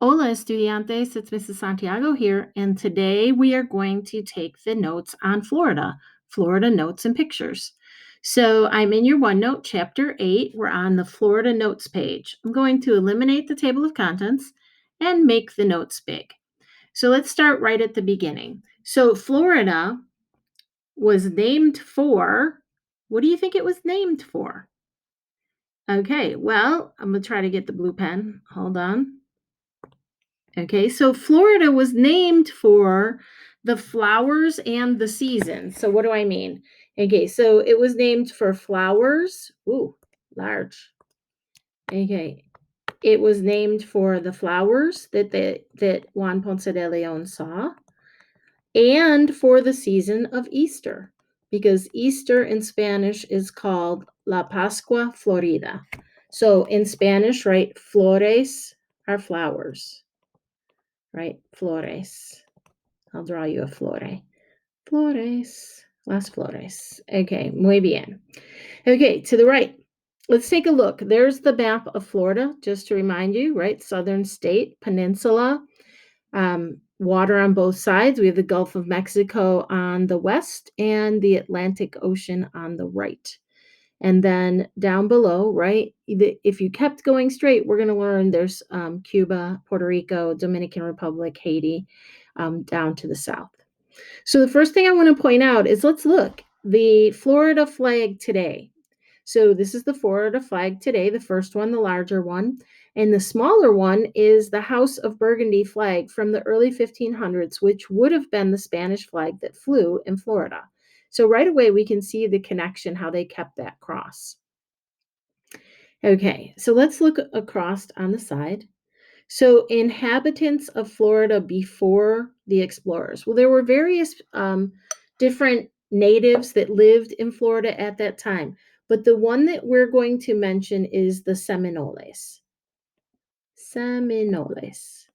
Hola, estudiantes. It's Mrs. Santiago here, and today we are going to take the notes on Florida, Florida Notes and Pictures. So I'm in your OneNote, Chapter 8. We're on the Florida Notes page. I'm going to eliminate the table of contents and make the notes big. So let's start right at the beginning. So Florida was named for, what do you think it was named for? Okay, well, I'm going to try to get the blue pen. Hold on. Okay, so Florida was named for the flowers and the season. So what do I mean? Okay, so it was named for flowers. Ooh, large. Okay, it was named for the flowers that Juan Ponce de Leon saw, and for the season of Easter, because Easter in Spanish is called La Pascua Florida. So in Spanish, right, flores are flowers. Right? Flores. I'll draw you a flore. Flores. Las flores. Okay, muy bien. Okay, to the right. Let's take a look. There's the map of Florida, just to remind you, right? Southern state, peninsula, water on both sides. We have the Gulf of Mexico on the west and the Atlantic Ocean on the right. And then down below, right, if you kept going straight, we're going to learn there's Cuba, Puerto Rico, Dominican Republic, Haiti, down to the south. So the first thing I want to point out is let's look. The Florida flag today. So this is the Florida flag today, the first one, the larger one. And the smaller one is the House of Burgundy flag from the early 1500s, which would have been the Spanish flag that flew in Florida. So right away, we can see the connection, how they kept that cross. Okay, so let's look across on the side. So inhabitants of Florida before the explorers. Well, there were various different natives that lived in Florida at that time, but the one that we're going to mention is the Seminoles. Seminoles.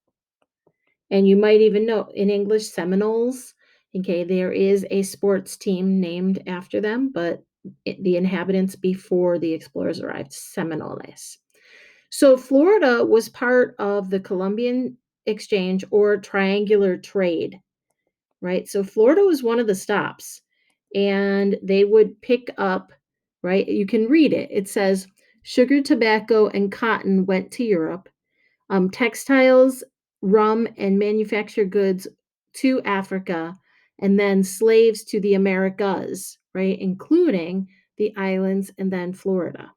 And you might even know in English, Seminoles. Okay, there is a sports team named after them, but the inhabitants before the explorers arrived, Seminoles. So Florida was part of the Columbian exchange or triangular trade, right? So Florida was one of the stops, and they would pick up, right? You can read it. It says sugar, tobacco, and cotton went to Europe. Textiles, rum, and manufactured goods to Africa, and then slaves to the Americas, right, including the islands and then Florida.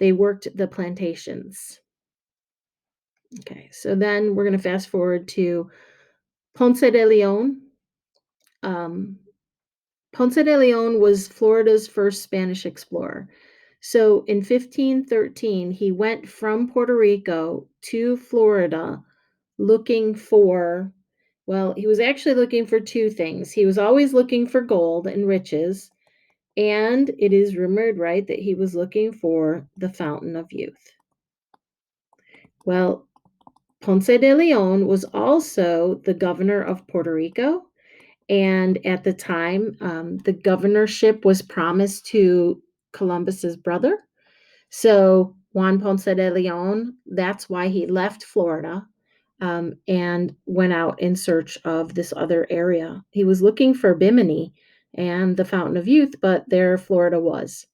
They worked the plantations. Okay, so then we're going to fast forward to Ponce de Leon. Um, Ponce de Leon was Florida's first Spanish explorer. So in 1513, he went from Puerto Rico to Florida looking for, well, he was actually looking for two things. He was always looking for gold and riches, and it is rumored, right, that he was looking for the fountain of youth. Well, Ponce de Leon was also the governor of Puerto Rico, and at the time, the governorship was promised to Columbus's brother. So Juan Ponce de Leon, that's why he left Florida and went out in search of this other area. He was looking for Bimini and the Fountain of Youth, but there Florida was.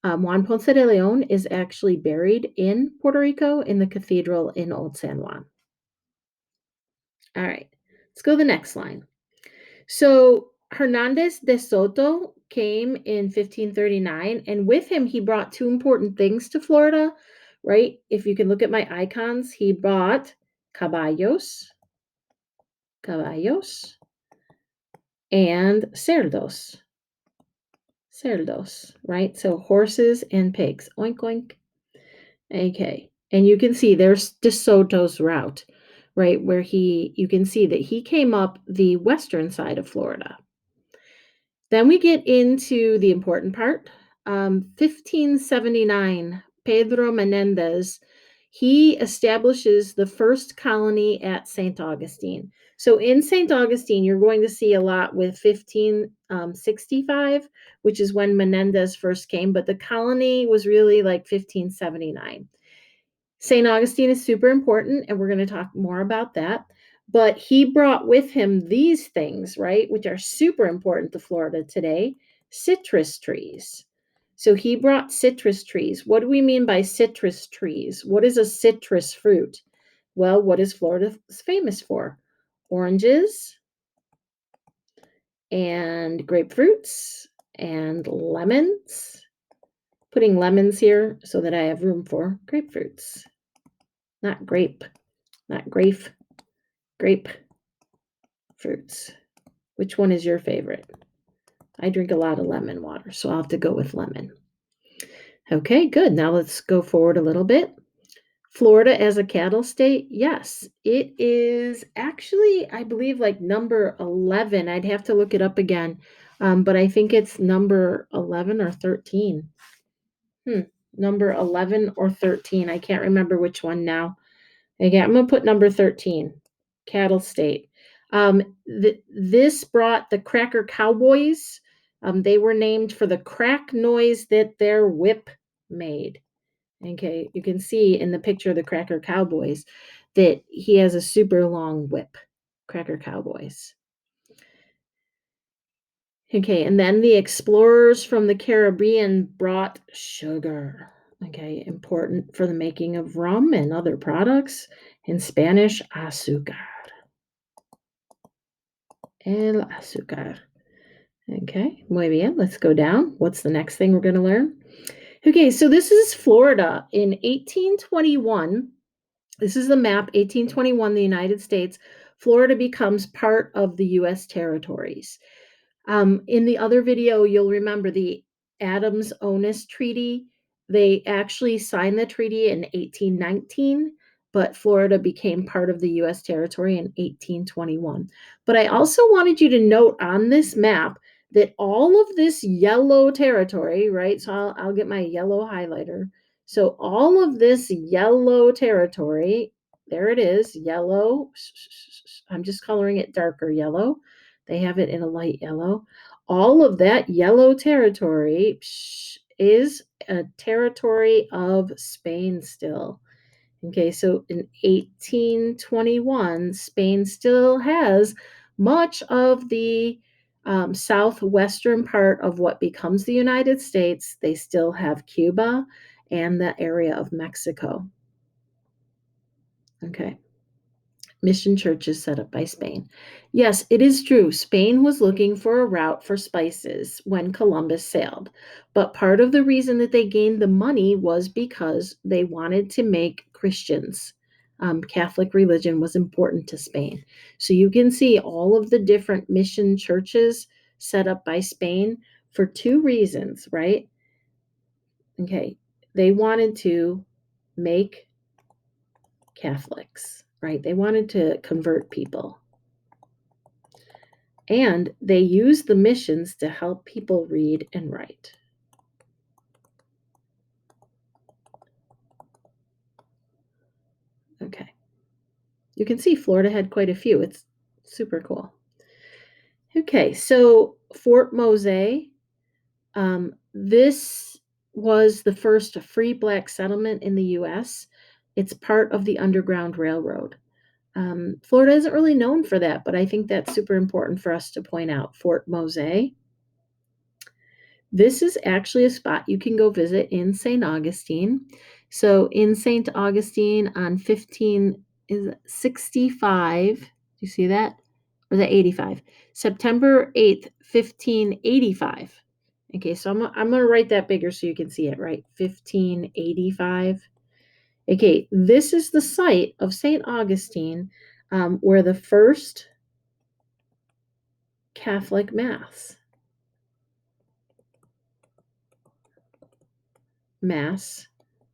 Juan Ponce de Leon is actually buried in Puerto Rico in the cathedral in Old San Juan. All right, let's go to the next line. So Hernandez de Soto came in 1539, and with him, he brought two important things to Florida, right? If you can look at my icons, he brought caballos, and cerdos, right? So horses and pigs, oink, oink. Okay, and you can see there's De Soto's route, right? Where you can see that he came up the western side of Florida. Then we get into the important part. 1579, Pedro Menendez, he establishes the first colony at St. Augustine. So in St. Augustine, you're going to see a lot with 1565, which is when Menendez first came, but the colony was really like 1579. St. Augustine is super important, and we're going to talk more about that. But he brought with him these things, right, which are super important to Florida today, citrus trees. So he brought citrus trees. What do we mean by citrus trees? What is a citrus fruit? Well, what is Florida famous for? Oranges and grapefruits and lemons. Putting lemons here so that I have room for grapefruits. Not grape, not grape, grape fruits. Which one is your favorite? I drink a lot of lemon water, so I'll have to go with lemon. Okay, good. Now let's go forward a little bit. Florida as a cattle state, yes, it is actually, I believe, like number 11. I'd have to look it up again, but I think it's number 11 or 13. Number 11 or 13. I can't remember which one now. Again, I'm going to put number 13, cattle state. This brought the Cracker Cowboys. They were named for the crack noise that their whip made. Okay, you can see in the picture of the Cracker Cowboys that he has a super long whip, Cracker Cowboys. Okay, and then the explorers from the Caribbean brought sugar. Okay, important for the making of rum and other products. In Spanish, azúcar. El azúcar. Okay, muy bien. Let's go down. What's the next thing we're going to learn? Okay, so this is Florida in 1821. This is the map, 1821, the United States. Florida becomes part of the U.S. territories. In the other video, you'll remember the Adams-Onis Treaty. They actually signed the treaty in 1819, but Florida became part of the U.S. territory in 1821. But I also wanted you to note on this map that all of this yellow territory, right? So I'll get my yellow highlighter. So all of this yellow territory, there it is, yellow. I'm just coloring it darker yellow. They have it in a light yellow. All of that yellow territory is a territory of Spain still. Okay, so in 1821, Spain still has much of the southwestern part of what becomes the United States. They still have Cuba and the area of Mexico. Okay. Mission churches set up by Spain. Yes, it is true. Spain was looking for a route for spices when Columbus sailed. But part of the reason that they gained the money was because they wanted to make Christians. Catholic religion was important to Spain. So you can see all of the different mission churches set up by Spain for two reasons, right? Okay. They wanted to make Catholics, right? They wanted to convert people. And they used the missions to help people read and write. Okay. You can see Florida had quite a few. It's super cool. Okay, so Fort Mose, this was the first free black settlement in the U.S. It's part of the Underground Railroad. Florida isn't really known for that, but I think that's super important for us to point out. Fort Mose. This is actually a spot you can go visit in St. Augustine. So in St. Augustine on 1565, do you see that? Or is that 85? September 8th, 1585. Okay, so I'm going to write that bigger so you can see it, right? 1585. Okay, this is the site of St. Augustine where the first Catholic Mass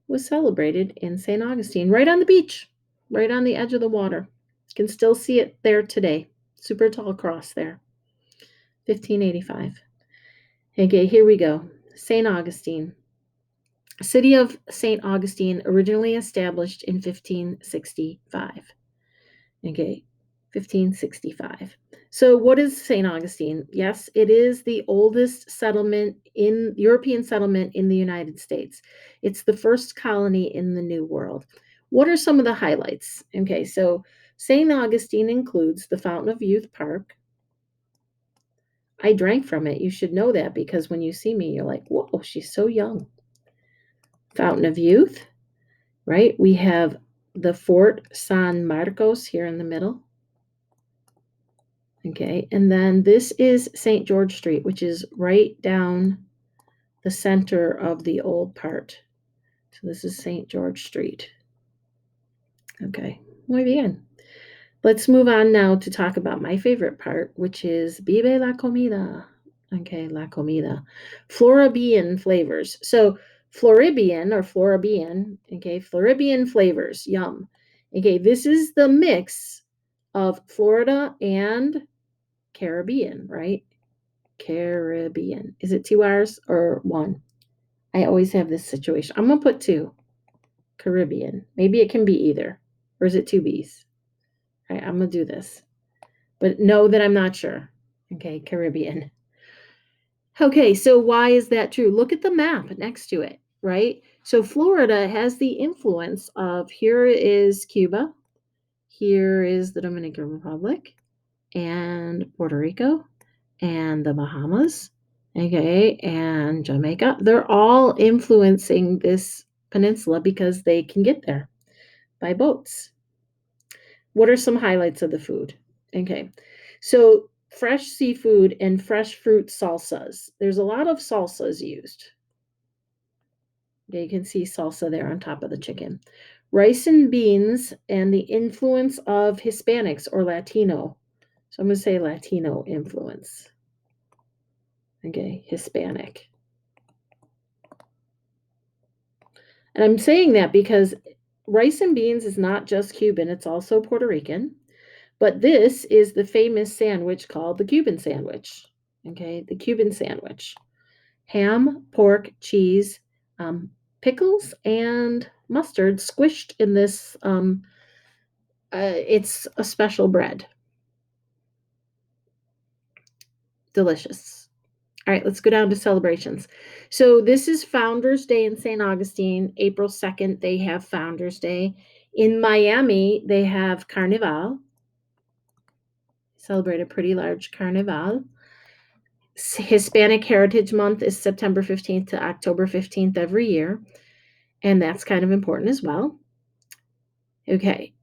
was celebrated in St. Augustine, right on the beach, right on the edge of the water. You can still see it there today. Super tall cross there. 1585. Okay, here we go. St. Augustine. City of St. Augustine, originally established in 1565. Okay, 1565. So what is St. Augustine? Yes, it is the oldest European settlement in the United States. It's the first colony in the New World. What are some of the highlights? Okay, so St. Augustine includes the Fountain of Youth Park. I drank from it. You should know that because when you see me, you're like, whoa, she's so young. Fountain of Youth, right? We have the Fort San Marcos here in the middle. Okay, and then this is St. George Street, which is right down the center of the old part. So this is St. George Street. Okay, muy bien. Let's move on now to talk about my favorite part, which is Vive la Comida. Okay, la comida. Floribian flavors. So Floribian or Floribian, okay, Floribian flavors, yum. Okay, this is the mix of Florida and Caribbean, right? Caribbean. Is it 2 R's or 1? I always have this situation. I'm going to put 2. Caribbean. Maybe it can be either. Or is it 2 B's? All right, I'm going to do this. But know that I'm not sure. Okay, Caribbean. Okay, so why is that true? Look at the map next to it, right? So Florida has the influence of here is Cuba, here is the Dominican Republic, and Puerto Rico, and the Bahamas, okay, and Jamaica. They're all influencing this peninsula because they can get there by boats. What are some highlights of the food? Okay, so fresh seafood and fresh fruit salsas. There's a lot of salsas used. Okay, you can see salsa there on top of the chicken. Rice and beans and the influence of Hispanics or Latino. So I'm going to say Latino influence. Okay, Hispanic. And I'm saying that because rice and beans is not just Cuban, it's also Puerto Rican. But this is the famous sandwich called the Cuban sandwich. Okay, the Cuban sandwich. Ham, pork, cheese, pickles, and mustard squished in this. It's a special bread. Delicious. All right, let's go down to celebrations. So this is Founders Day in St. Augustine. April 2nd, they have Founders Day. In Miami, they have Carnival. Celebrate a pretty large Carnival. Hispanic Heritage Month is September 15th to October 15th every year. And that's kind of important as well. Okay.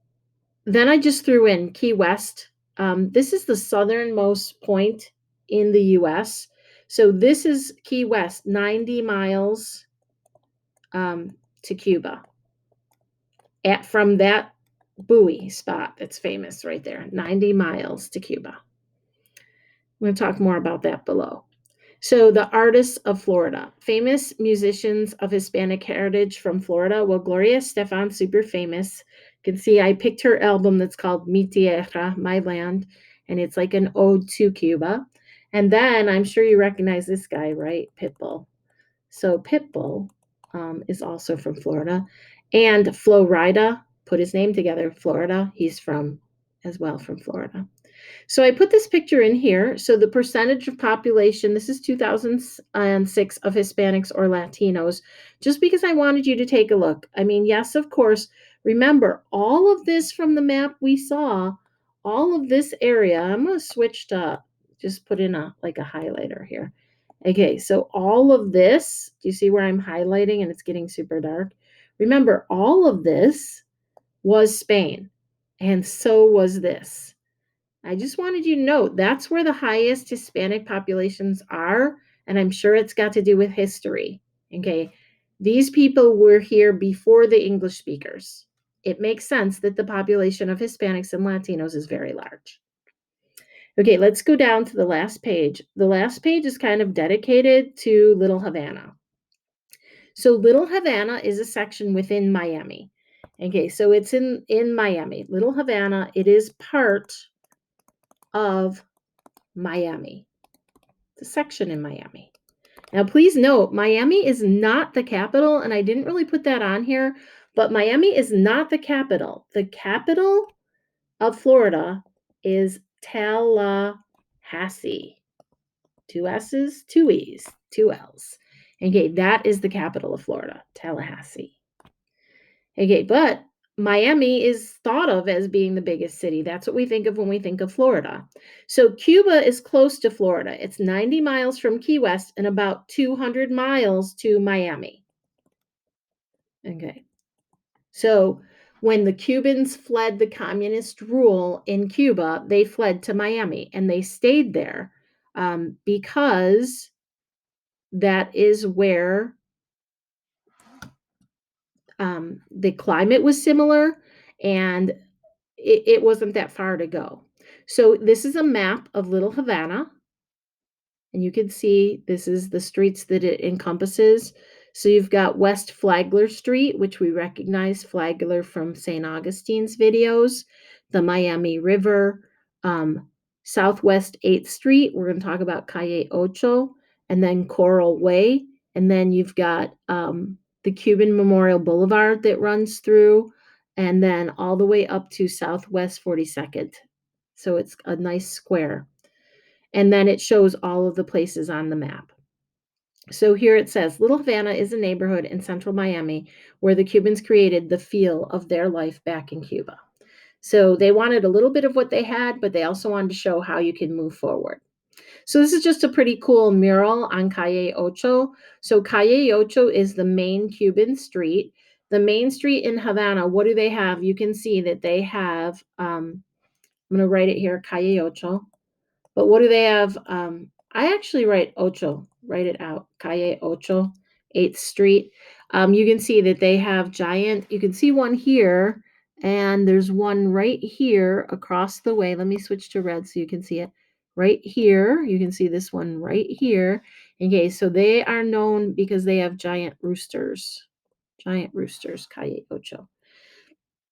Then I just threw in Key West. This is the southernmost point in the U.S. So this is Key West, 90 miles to Cuba. From that buoy spot that's famous right there, 90 miles to Cuba. I'm going to talk more about that below. So the artists of Florida, famous musicians of Hispanic heritage from Florida. Well, Gloria Estefan, super famous. You can see I picked her album that's called Mi Tierra, My Land, and it's like an ode to Cuba. And then I'm sure you recognize this guy, right? Pitbull. So Pitbull is also from Florida. And Flo Rida put his name together, Florida. He's from Florida. So I put this picture in here. So the percentage of population, this is 2006 of Hispanics or Latinos, just because I wanted you to take a look. I mean, yes, of course, remember all of this from the map we saw, all of this area, I'm going to switch to just put in a highlighter here. Okay, so all of this, do you see where I'm highlighting and it's getting super dark? Remember, all of this was Spain, and so was this. I just wanted you to know that's where the highest Hispanic populations are, and I'm sure it's got to do with history. Okay, these people were here before the English speakers. It makes sense that the population of Hispanics and Latinos is very large. Okay, let's go down to the last page. The last page is kind of dedicated to Little Havana. So Little Havana is a section within Miami. Okay, so it's in Miami. Little Havana, it is part of Miami, the section in Miami. Now, please note, Miami is not the capital, and I didn't really put that on here, but Miami is not the capital. The capital of Florida is Tallahassee. 2 S's, 2 E's, 2 L's. Okay, that is the capital of Florida, Tallahassee. Okay, but Miami is thought of as being the biggest city. That's what we think of when we think of Florida. So Cuba is close to Florida. It's 90 miles from Key West and about 200 miles to Miami. Okay. So when the Cubans fled the communist rule in Cuba, they fled to Miami and they stayed there because that is where the climate was similar and it wasn't that far to go. So this is a map of Little Havana. And you can see this is the streets that it encompasses. So you've got West Flagler Street, which we recognize Flagler from St. Augustine's videos, the Miami River, Southwest 8th Street. We're going to talk about Calle Ocho, and then Coral Way. And then you've got the Cuban Memorial Boulevard that runs through, and then all the way up to Southwest 42nd. So it's a nice square. And then it shows all of the places on the map. So here it says Little Havana is a neighborhood in central Miami where the Cubans created the feel of their life back in Cuba. So they wanted a little bit of what they had, but they also wanted to show how you can move forward. So this is just a pretty cool mural on Calle Ocho. So Calle Ocho is the main Cuban street. The main street in Havana, what do they have? You can see that they have, I'm going to write it here, Calle Ocho. But what do they have? I actually write it out, Calle Ocho, 8th Street. You can see that they have you can see one here, and there's one right here across the way. Let me switch to red so you can see it. Right here, you can see this one right here. Okay, so they are known because they have giant roosters. Giant roosters, Calle Ocho.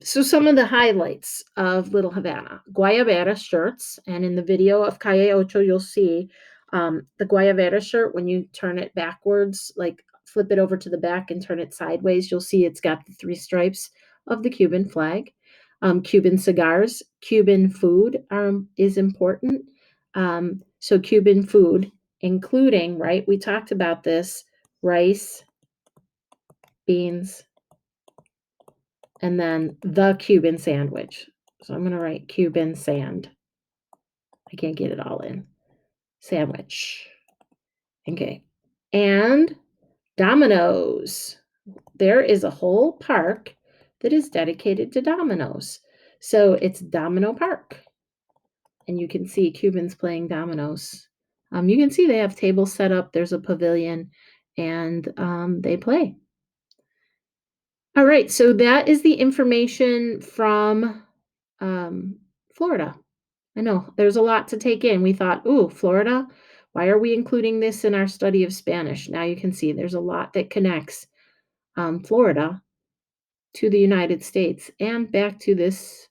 So some of the highlights of Little Havana, Guayabera shirts, and in the video of Calle Ocho, you'll see the Guayabera shirt. When you turn it backwards, like flip it over to the back and turn it sideways, you'll see it's got the three stripes of the Cuban flag. Cuban cigars, Cuban food is important. So Cuban food, including, right, we talked about this, rice, beans, and then the Cuban sandwich. So I'm going to write Cuban sand. I can't get it all in. Sandwich. Okay. And dominoes. There is a whole park that is dedicated to dominoes. So it's Domino Park. And you can see Cubans playing dominoes. You can see they have tables set up. There's a pavilion and they play. All right, so that is the information from Florida. I know there's a lot to take in. We thought, ooh, Florida, why are we including this in our study of Spanish? Now you can see there's a lot that connects Florida to the United States and back to this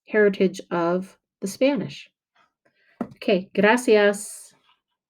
heritage of the Spanish. Okay, gracias.